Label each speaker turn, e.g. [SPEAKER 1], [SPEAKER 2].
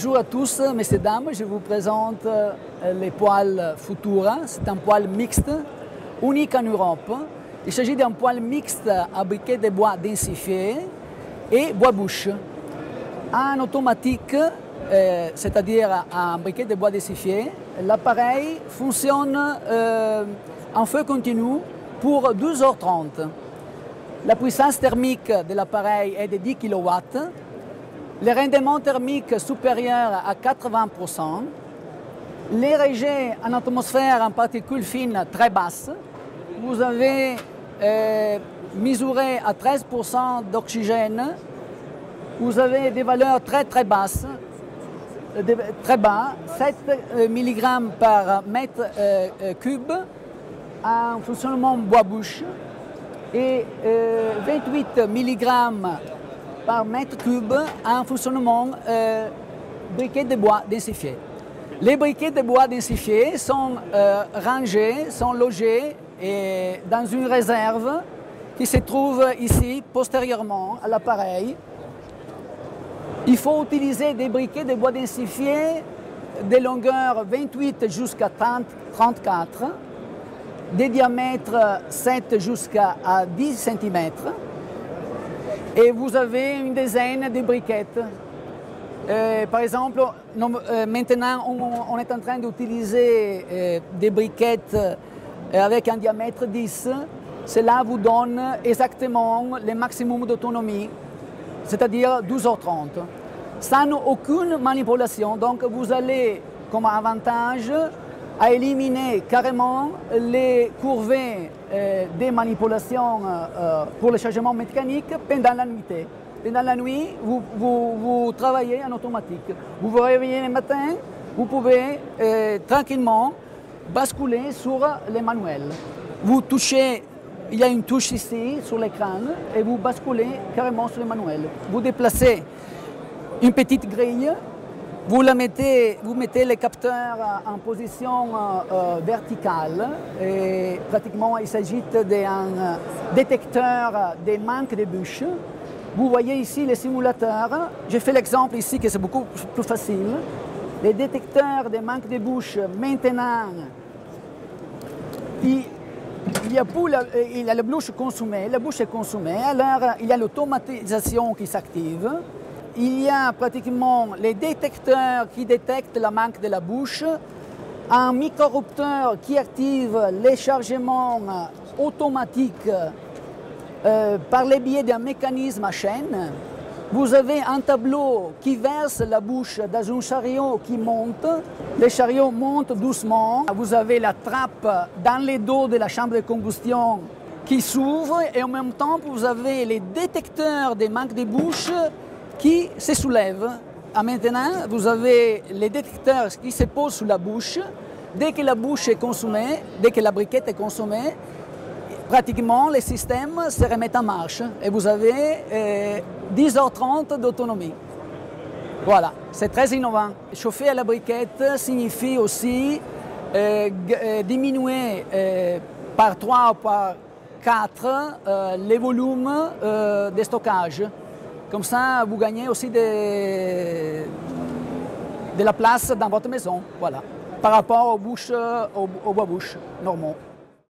[SPEAKER 1] Bonjour à tous, messieurs et dames, je vous présente les poêles Futura. C'est un poêle mixte, unique en Europe. Il s'agit d'un poêle mixte à briquet de bois densifié et bois-bouche. En automatique, c'est-à-dire un briquet de bois densifié, l'appareil fonctionne en feu continu pour 12h30. La puissance thermique de l'appareil est de 10 kW. Le rendement thermique supérieur à 80%. Les rejets en atmosphère en particules fines très basses. Vous avez mesuré à 13% d'oxygène. Vous avez des valeurs très basses, très bas, 7 mg par mètre cube en fonctionnement bois-bouche et 28 mg par mètre cube en fonctionnement briquet de bois densifié. Les briquets de bois densifiés sont rangés, sont logés dans une réserve qui se trouve ici postérieurement à l'appareil. Il faut utiliser des briquets de bois densifiés de longueur 28 jusqu'à 34, des diamètres 7 jusqu'à 10 cm. Et vous avez une dizaine de briquettes. Par exemple, maintenant on est en train d'utiliser des briquettes avec un diamètre 10. Cela vous donne exactement le maximum d'autonomie, c'est-à-dire 12h30, sans aucune manipulation. Donc vous allez, comme avantage, à éliminer carrément les courvées des manipulations pour le chargement mécanique pendant la nuit. Pendant la nuit, vous travaillez en automatique. Vous vous réveillez le matin, vous pouvez tranquillement basculer sur les manuels. Vous touchez, il y a une touche ici sur l'écran et vous basculez carrément sur les manuels. Vous déplacez une petite grille. Vous mettez le capteur en position verticale et pratiquement il s'agit d'un détecteur des manques de bûches. Vous voyez ici les simulateurs. J'ai fait l'exemple ici que c'est beaucoup plus facile. Les détecteurs des manques de bûches, maintenant, il y a la bûche consommée, alors il y a l'automatisation qui s'active. Il y a pratiquement les détecteurs qui détectent la manque de la bouche, un micro-rupteur qui active les chargements automatiques par le biais d'un mécanisme à chaîne. Vous avez un tableau qui verse la bouche dans un chariot qui monte. Le chariot monte doucement. Vous avez la trappe dans le dos de la chambre de combustion qui s'ouvre et en même temps vous avez les détecteurs des manques de bouche qui se soulève. Maintenant, vous avez les détecteurs qui se posent sur la bouche. Dès que la bouche est consommée, dès que la briquette est consommée, pratiquement le système se remet en marche et vous avez 10h30 d'autonomie. Voilà, c'est très innovant. Chauffer à la briquette signifie aussi diminuer par 3 ou par 4 les volumes de stockage. Comme ça, vous gagnez aussi de la place dans votre maison, voilà, par rapport aux bois-bouches normaux.